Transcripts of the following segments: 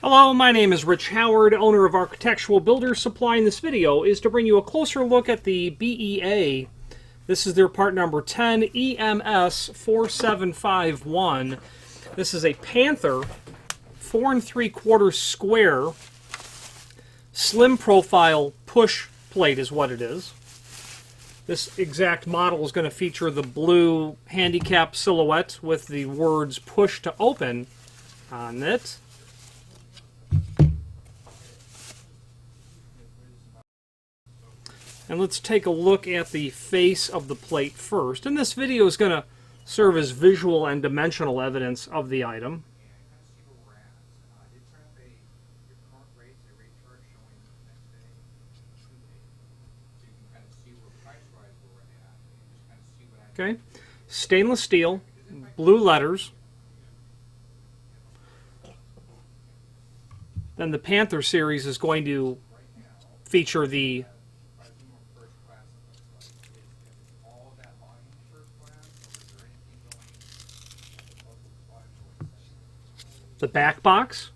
Hello, my name is Rich Howard, owner of Architectural Builder Supply, and this video is to bring you a closer look at the BEA. This is their part number 10EMS4751. This is a Panther 4 3/4 square slim profile push plate is what it is. This exact model is going to feature the blue handicap silhouette with the words push to open on it. And let's take a look at the face of the plate first. And this video is going to serve as visual and dimensional evidence of the item. Okay, stainless steel, blue letters. Then the Panther series is going to feature the back box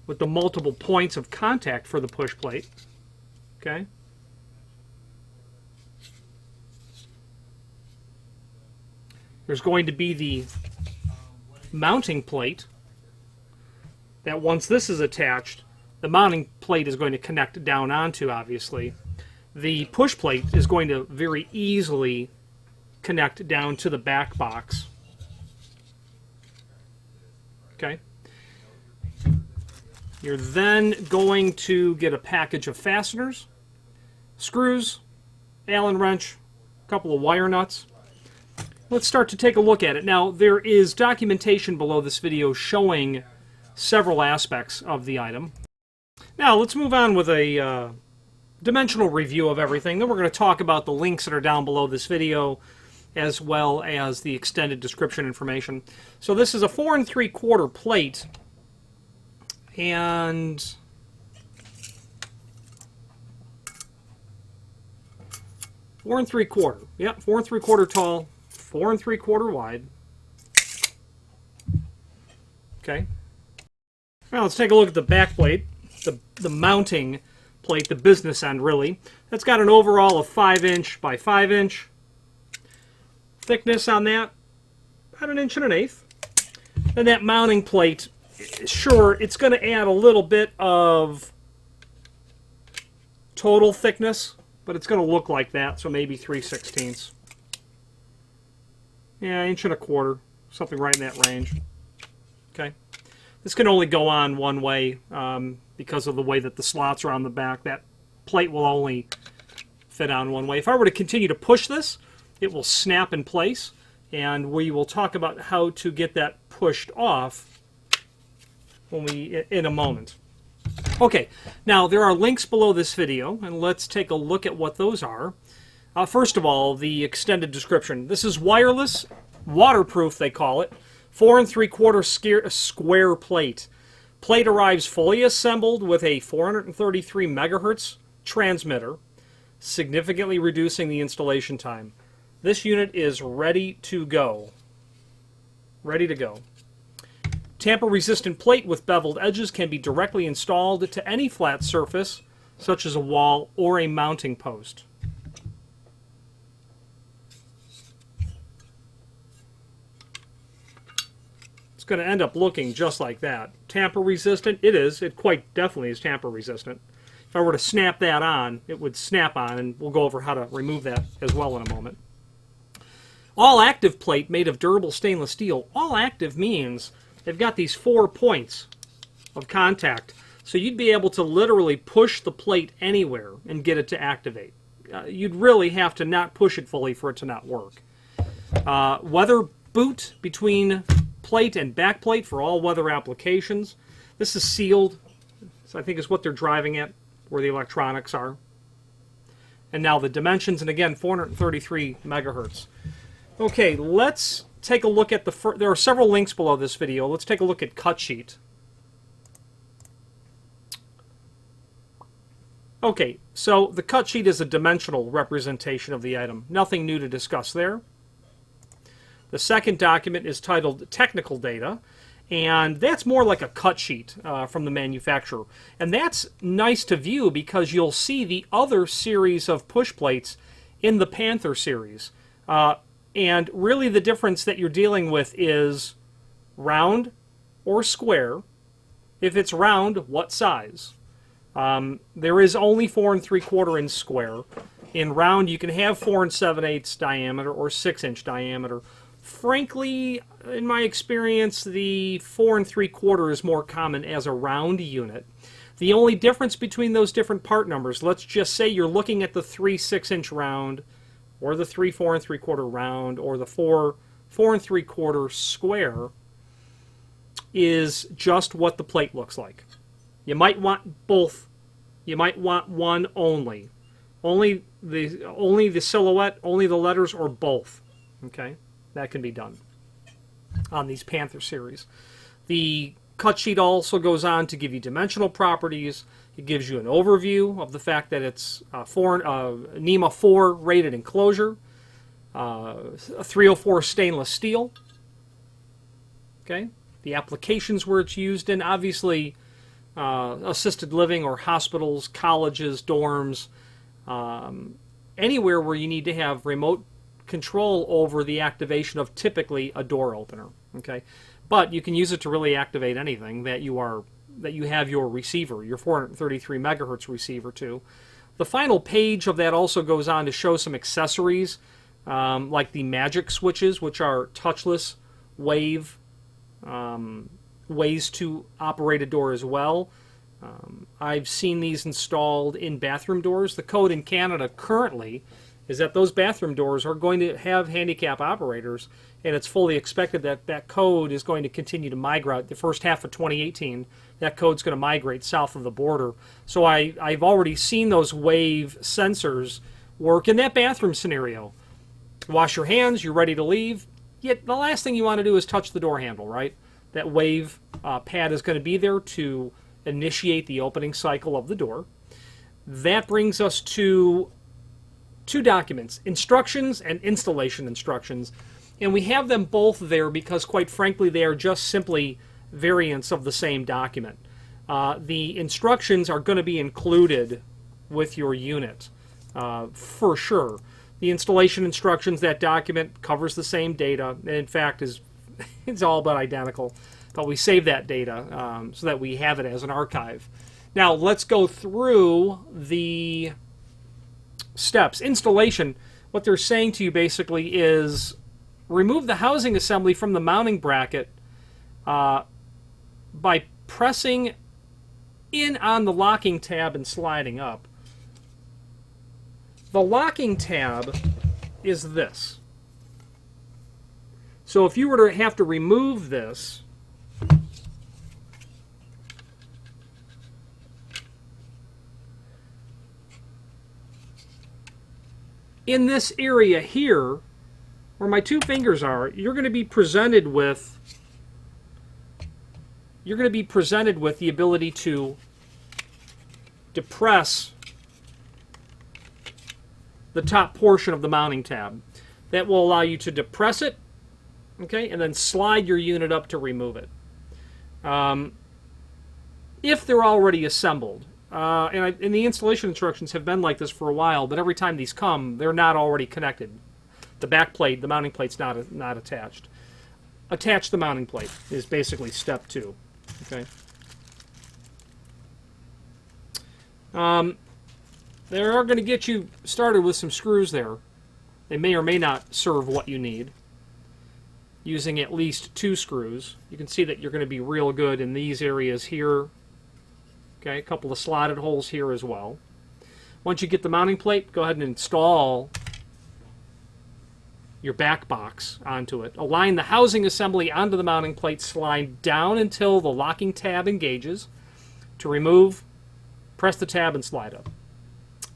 with the multiple points of contact for the push plate. Okay. There's going to be the mounting plate that once this is attached, the mounting plate is going to connect down onto, obviously. The push plate is going to very easily connect down to the back box. Okay. You're then going to get a package of fasteners, screws, Allen wrench, a couple of wire nuts. Let's start to take a look at it. Now, there is documentation below this video showing several aspects of the item. Now, let's move on with a dimensional review of everything. Then we're going to talk about the links that are down below this video, as well as the extended description information. So this is a 4 3/4 plate, and four 3/4. Yep, 4 3/4 tall, 4 3/4 wide. Okay. Now let's take a look at the back plate, the mounting plate, the business end really. That's got an overall of 5" by 5" thickness on that, about 1 1/8. And that mounting plate, sure, it's going to add a little bit of total thickness, but it's going to look like that, so maybe 3/16. Yeah, 1 1/4, something right in that range. Okay. This can only go on one way because of the way that the slots are on the back. That plate will only fit on one way. If I were to continue to push this, it will snap in place, and we will talk about how to get that pushed off in a moment. Okay, now there are links below this video, and let's take a look at what those are. First of all, the extended description. This is wireless, waterproof they call it, 4 3/4 square plate. Plate arrives fully assembled with a 433 megahertz transmitter, significantly reducing the installation time. This unit is ready to go. Ready to go. Tamper-resistant plate with beveled edges can be directly installed to any flat surface, such as a wall or a mounting post. It's going to end up looking just like that. Tamper-resistant? It is. It quite definitely is tamper-resistant. If I were to snap that on, it would snap on, and we'll go over how to remove that as well in a moment. All-active plate made of durable stainless steel. All-active means they've got these 4 points of contact, so you'd be able to literally push the plate anywhere and get it to activate. You'd really have to not push it fully for it to not work. Weather boot between plate and back plate for all weather applications. This is sealed, so I think is what they're driving at, where the electronics are. And now the dimensions, and again, 433 megahertz. Okay, let's take a look at there are several links below this video. Let's take a look at cut sheet. Okay, so the cut sheet is a dimensional representation of the item. Nothing new to discuss there. The second document is titled Technical Data, And that's more like a cut sheet from the manufacturer. And that's nice to view because you'll see the other series of push plates in the Panther series. And really the difference that you're dealing with is round or square. If it's round, what size? There is only 4 3/4 in square. In round, you can have 4 7/8 diameter or 6-inch diameter. Frankly, in my experience, the 4 3/4 is more common as a round unit. The only difference between those different part numbers, let's just say you're looking at the 3 6-inch round, or the 3 4 3/4 round, or the 4 3/4 square, is just what the plate looks like. You might want both. You might want one only. Only the silhouette, only the letters, or both. Okay, that can be done on these Panther series. The cut sheet also goes on to give you dimensional properties. It gives you an overview of the fact that it's a NEMA 4 rated enclosure, a 304 stainless steel. Okay, the applications where it's used in, obviously assisted living or hospitals, colleges, dorms, anywhere where you need to have remote control over the activation of typically a door opener. Okay, but you can use it to really activate anything that you have your receiver, your 433 megahertz receiver to. The final page of that also goes on to show some accessories, like the magic switches, which are touchless wave ways to operate a door as well. I've seen these installed in bathroom doors. The code in Canada currently is that those bathroom doors are going to have handicap operators, and it's fully expected that that code is going to continue to migrate. The first half of 2018, that code's going to migrate south of the border. So I've already seen those wave sensors work in that bathroom scenario. Wash your hands, you're ready to leave. Yet the last thing you want to do is touch the door handle, right? That wave pad is going to be there to initiate the opening cycle of the door. That brings us to two documents, instructions and installation instructions. And we have them both there because, quite frankly, they are just simply variants of the same document. The instructions are going to be included with your unit for sure. The installation instructions, that document covers the same data, and in fact it's all but identical, but we save that data so that we have it as an archive. Now let's go through the steps. Installation, what they're saying to you basically is remove the housing assembly from the mounting bracket by pressing in on the locking tab and sliding up. The locking tab is this. So if you were to have to remove this, in this area here, where my two fingers are, you're going to be presented with the ability to depress the top portion of the mounting tab. That will allow you to depress it, okay, and then slide your unit up to remove it. If they're already assembled, and the installation instructions have been like this for a while, but every time these come, they're not already connected. The back plate, the mounting plate's not attached. Attach the mounting plate is basically step 2. Okay. They are going to get you started with some screws there. They may or may not serve what you need. Using at least 2 screws. You can see that you're going to be real good in these areas here. Okay, a couple of slotted holes here as well. Once you get the mounting plate, go ahead and install your back box onto it. Align the housing assembly onto the mounting plate, slide down until the locking tab engages. To remove, press the tab and slide up.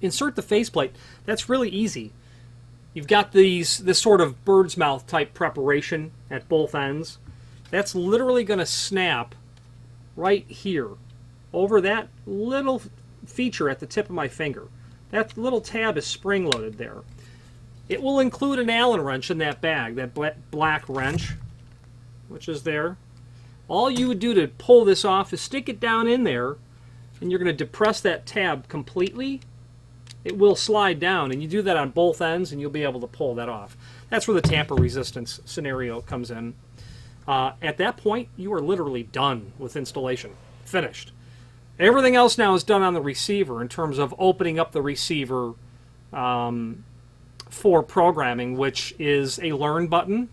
Insert the faceplate. That's really easy. You've got this sort of bird's mouth type preparation at both ends. That's literally going to snap right here over that little feature at the tip of my finger. That little tab is spring loaded there. It will include an Allen wrench in that bag, that black wrench, which is there. All you would do to pull this off is stick it down in there, and you're going to depress that tab completely. It will slide down, and you do that on both ends, and you'll be able to pull that off. That's where the tamper resistance scenario comes in. At that point, you are literally done with installation. Finished. Everything else now is done on the receiver in terms of opening up the receiver for programming, which is a learn button,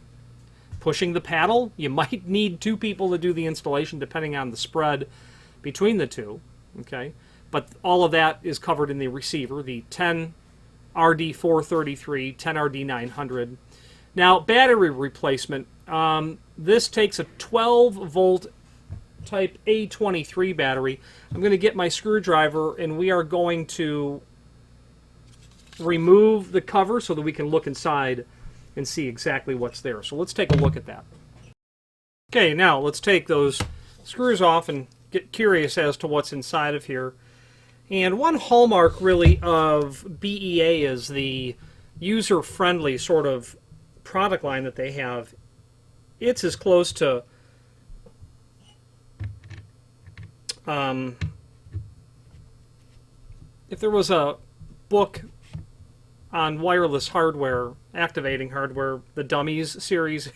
pushing the paddle. You might need 2 people to do the installation depending on the spread between the two. Okay, but all of that is covered in the receiver, the 10RD433, 10RD900. Now, battery replacement. This takes a 12-volt type A23 battery. I'm going to get my screwdriver, and we are going to remove the cover so that we can look inside and see exactly what's there. So let's take a look at that. Okay, now let's take those screws off and get curious as to what's inside of here. And one hallmark really of BEA is the user-friendly sort of product line that they have. It's as close to if there was a book on wireless hardware, activating hardware, the Dummies series,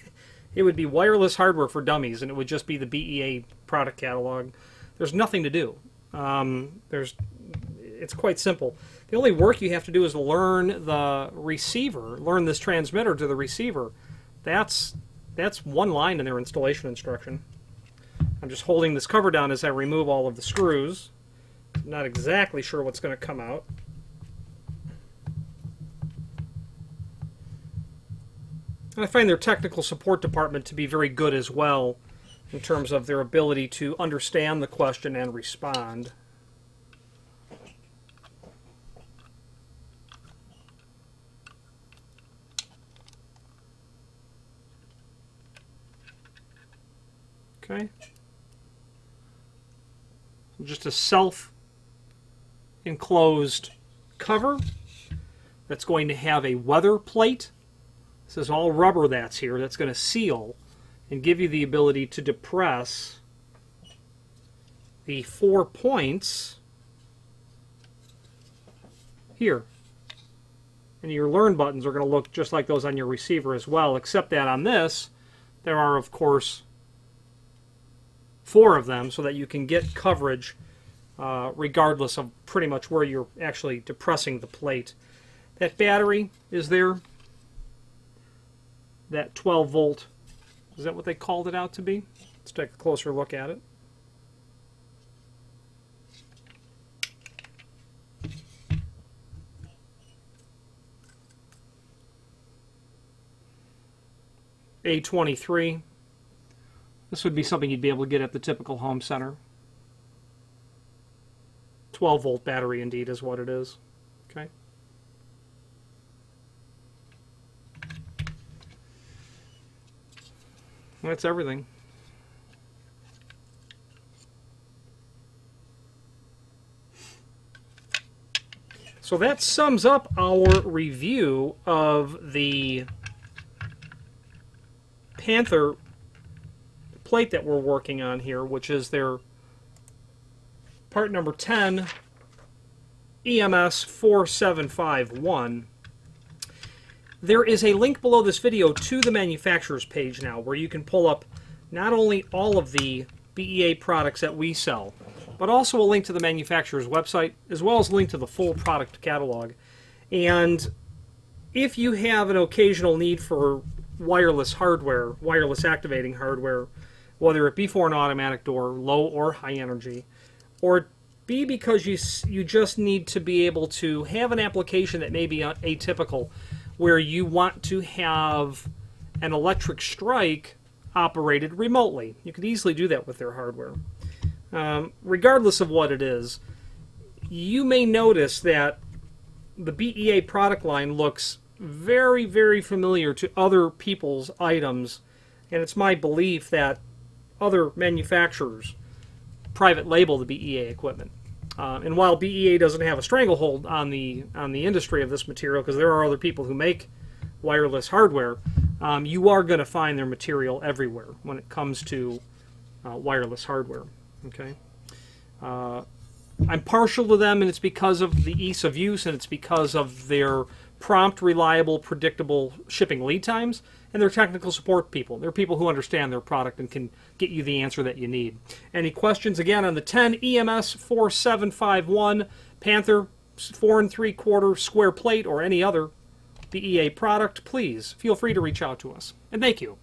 it would be wireless hardware for dummies, and it would just be the BEA product catalog. There's nothing to do. It's quite simple. The only work you have to do is learn the receiver, learn this transmitter to the receiver. That's one line in their installation instruction. I'm just holding this cover down as I remove all of the screws. I'm not exactly sure what's going to come out. And I find their technical support department to be very good as well in terms of their ability to understand the question and respond. Okay. Just a self-enclosed cover that's going to have a weather plate. This is all rubber that's here. That's going to seal and give you the ability to depress the 4 points here. And your learn buttons are going to look just like those on your receiver as well, except that on this, there are, of course, 4 of them so that you can get coverage regardless of pretty much where you're actually depressing the plate. That battery is there. That 12 volt, is that what they called it out to be? Let's take a closer look at it. A23. This would be something you'd be able to get at the typical home center. 12 volt battery indeed is what it is. Okay. That's everything. So that sums up our review of the Panther plate that we're working on here, which is their part number 10 EMS4751. There is a link below this video to the manufacturer's page now where you can pull up not only all of the BEA products that we sell, but also a link to the manufacturer's website, as well as a link to the full product catalog. And if you have an occasional need for wireless hardware, wireless activating hardware, whether it be for an automatic door, low or high energy, or be because you just need to be able to have an application that may be atypical, where you want to have an electric strike operated remotely. You could easily do that with their hardware. Regardless of what it is, you may notice that the BEA product line looks very, very familiar to other people's items, and it's my belief that other manufacturers private label the BEA equipment. And while BEA doesn't have a stranglehold on the industry of this material, because there are other people who make wireless hardware, you are going to find their material everywhere when it comes to wireless hardware. Okay. I'm partial to them, and it's because of the ease of use, and it's because of their prompt, reliable, predictable shipping lead times, and they're technical support people. They're people who understand their product and can get you the answer that you need. Any questions, again, on the 10EMS4751 Panther 4 3/4 square plate or any other BEA product, please feel free to reach out to us. And thank you.